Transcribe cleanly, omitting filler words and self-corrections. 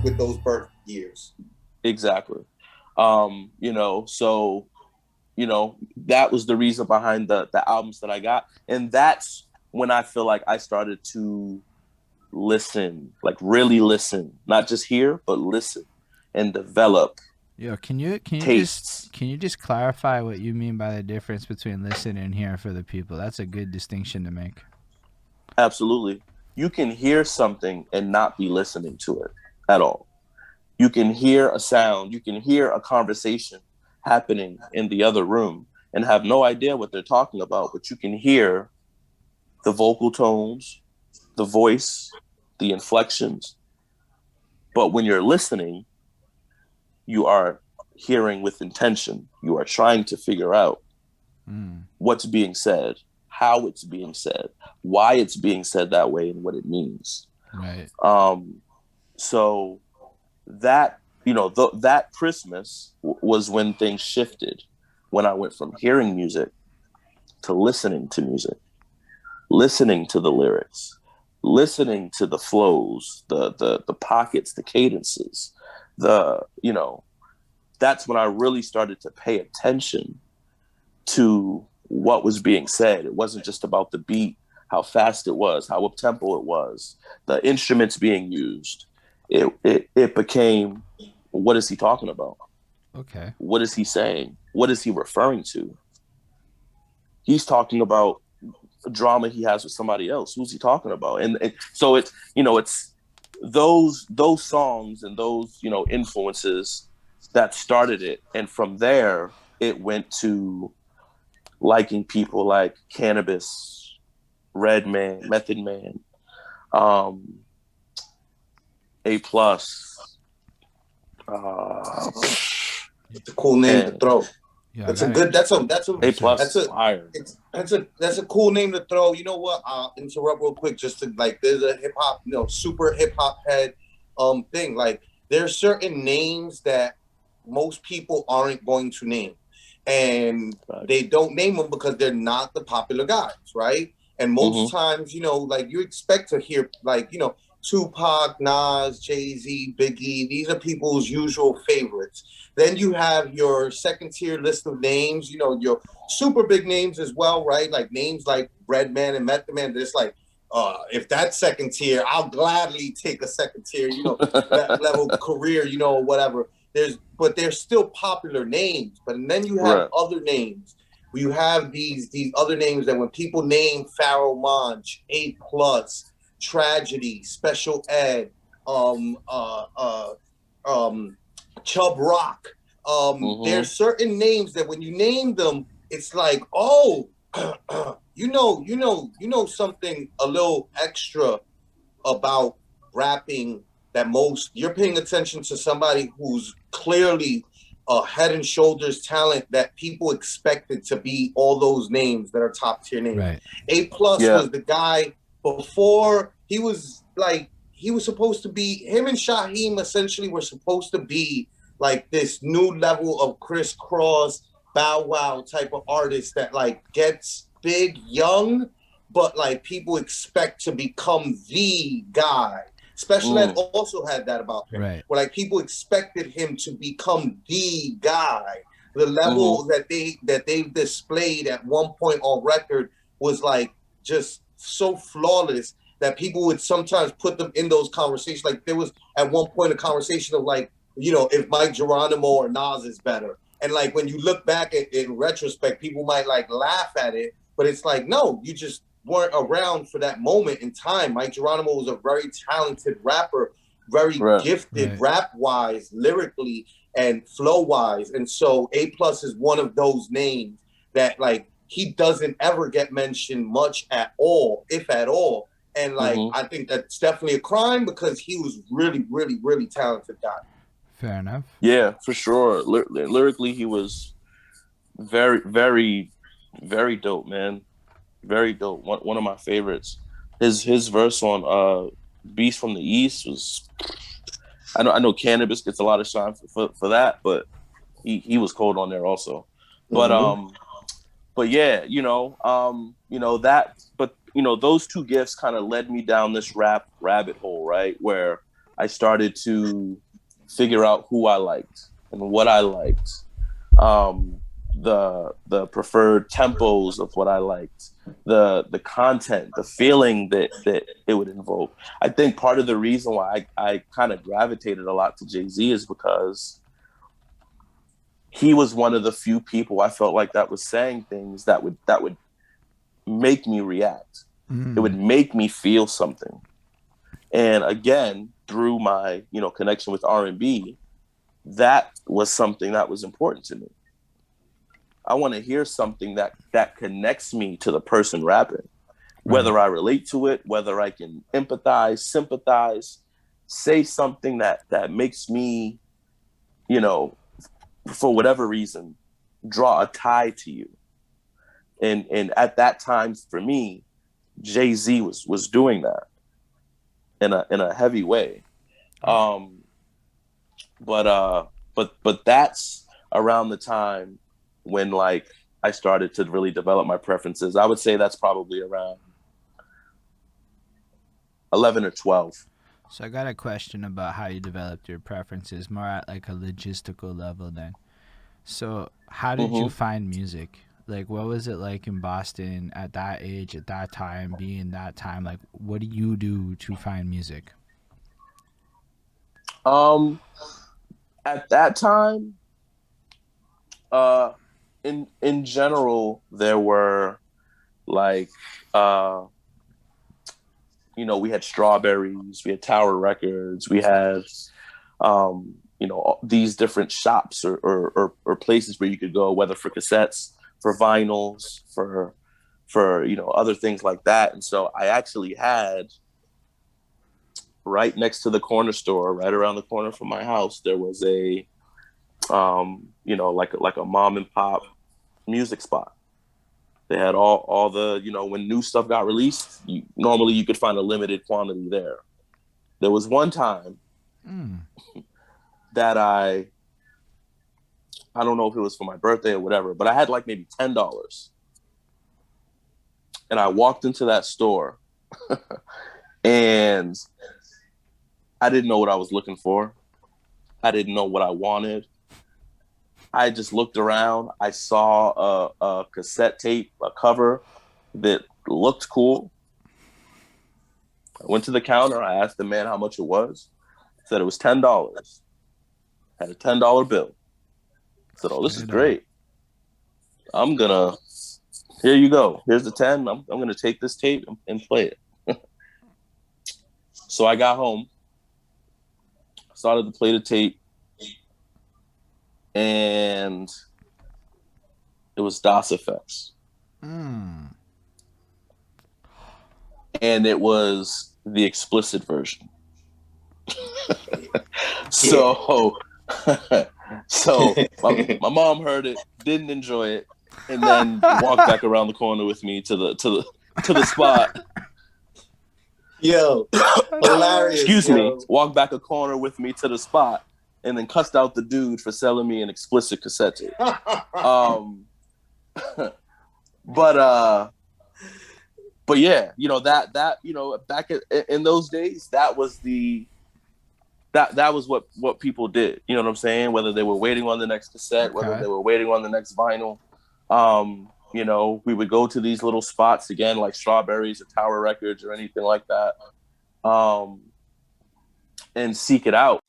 with those birth years. Exactly. So that was the reason behind the albums that I got, and that's when I feel like I started to listen, like really listen, not just hear, but listen and develop Yo, tastes. can you just clarify what you mean by the difference between listen and hear for the people? That's a good distinction to make. Absolutely. You can hear something and not be listening to it at all. You can hear a sound, you can hear a conversation happening in the other room and have no idea what they're talking about, but you can hear the vocal tones, the voice, the inflections. But when you're listening, you are hearing with intention. You are trying to figure out what's being said, how it's being said, why it's being said that way, and what it means. Right. So that that Christmas was when things shifted. When I went from hearing music to listening to music, listening to the lyrics, listening to the flows, the pockets, the cadences, that's when I really started to pay attention to what was being said. It wasn't just about the beat, how fast it was, how up tempo it was, the instruments being used. It became, what is he talking about? Okay. What is he saying? What is he referring to? He's talking about drama he has with somebody else. Who's he talking about? And so it's those songs and those influences that started it, and from there it went to liking people like Cannabis, Redman, Method Man, um, A Plus, It's a cool name to and throw. Yeah, I That's a gotta. good. That's a A Plus that's is a fire. that's a cool name to throw. You know what? I'll interrupt real quick just to like. There's a hip hop, super hip hop head thing. Like there's certain names that most people aren't going to name, and Right. they don't name them because they're not the popular guys, right? And most times, like you expect to hear like Tupac, Nas, Jay-Z, Biggie. These are people's usual favorites. Then you have your second tier list of names, your super big names as well, right? Like names like Redman and Method Man. There's like, if that's second tier, I'll gladly take a second tier, level career, whatever. But they're still popular names. But then you have Right. other names. You have these other names that when people name Pharaoh Monch, A Plus, Tragedy, Special Ed, um, uh, uh, um, Chub Rock. There's certain names that when you name them, it's like, oh, something a little extra about rapping that most you're paying attention to somebody who's clearly a head and shoulders talent that people expected to be all those names that are top tier names. Right. A plus Yeah. was the guy before he was supposed to be him and Shaheem essentially were supposed to be like this new level of crisscross Bow Wow type of artist that like gets big young but like people expect to become the guy. Special Ed also had that about him, Right. where like people expected him to become the guy. The level that they displayed at one point on record was like just so flawless that people would sometimes put them in those conversations. Like there was at one point a conversation of like, if Mike Geronimo or Nas is better. And like when you look back in retrospect, people might like laugh at it, but it's like, no, you just weren't around for that moment in time. Mike Geronimo was a very talented rapper, very Right. gifted Right. rap wise, lyrically and flow wise. And so A Plus is one of those names that like he doesn't ever get mentioned much at all, if at all. And like I think that's definitely a crime because he was really, really, really talented guy. Fair enough. Yeah, for sure. Lyrically, he was very, very, very dope, man. Very dope. One of my favorites. His verse on Beast from the East was. I know Cannabis gets a lot of shine for that, but he was cold on there also. But Mm-hmm. but yeah, that. But those two gifts kind of led me down this rap rabbit hole, right? Where I started to figure out who I liked and what I liked, the preferred tempos of what I liked, the content, the feeling that it would invoke. I think part of the reason why I kind of gravitated a lot to Jay-Z is because he was one of the few people I felt like that was saying things that would make me react. It would make me feel something. And again, through my, connection with R&B, that was something that was important to me. I want to hear something that connects me to the person rapping, whether I relate to it, whether I can empathize, sympathize, say something that makes me, for whatever reason, draw a tie to you. And at that time, for me, Jay-Z was doing that in a heavy way. But that's around the time when like I started to really develop my preferences. I would say that's probably around 11 or 12. So I got a question about how you developed your preferences, more at like a logistical level then. So how did you find music? Like, what was it like in Boston at that age, at that time, being that time? Like, what do you do to find music? At that time, in general, there were like, we had Strawberries, we had Tower Records, we had, these different shops or places where you could go, whether for cassettes, for vinyls, for other things like that. And so I actually had, right next to the corner store, right around the corner from my house, there was a like a mom and pop music spot. They had all the, when new stuff got released, normally you could find a limited quantity there. There was one time that I don't know if it was for my birthday or whatever, but I had like maybe $10. And I walked into that store and I didn't know what I was looking for. I didn't know what I wanted. I just looked around. I saw a cassette tape, a cover that looked cool. I went to the counter. I asked the man how much it was. Said it was $10. Had a $10 bill. Said, "Oh, this is great. Here you go. Here's the 10. I'm gonna take this tape and play it." So I got home, started to play the tape, and it was DOS effects. And it was the explicit version. So my mom heard it, didn't enjoy it, and then walked back around the corner with me to the spot. Yo, hilarious. Excuse me. Walked back a corner with me to the spot, and then cussed out the dude for selling me an explicit cassette tape. But yeah, that back in those days, that was that was what people did. You know what I'm saying? Whether they were waiting on the next cassette, whether they were waiting on the next vinyl. We would go to these little spots again, like Strawberries or Tower Records or anything like that, and seek it out.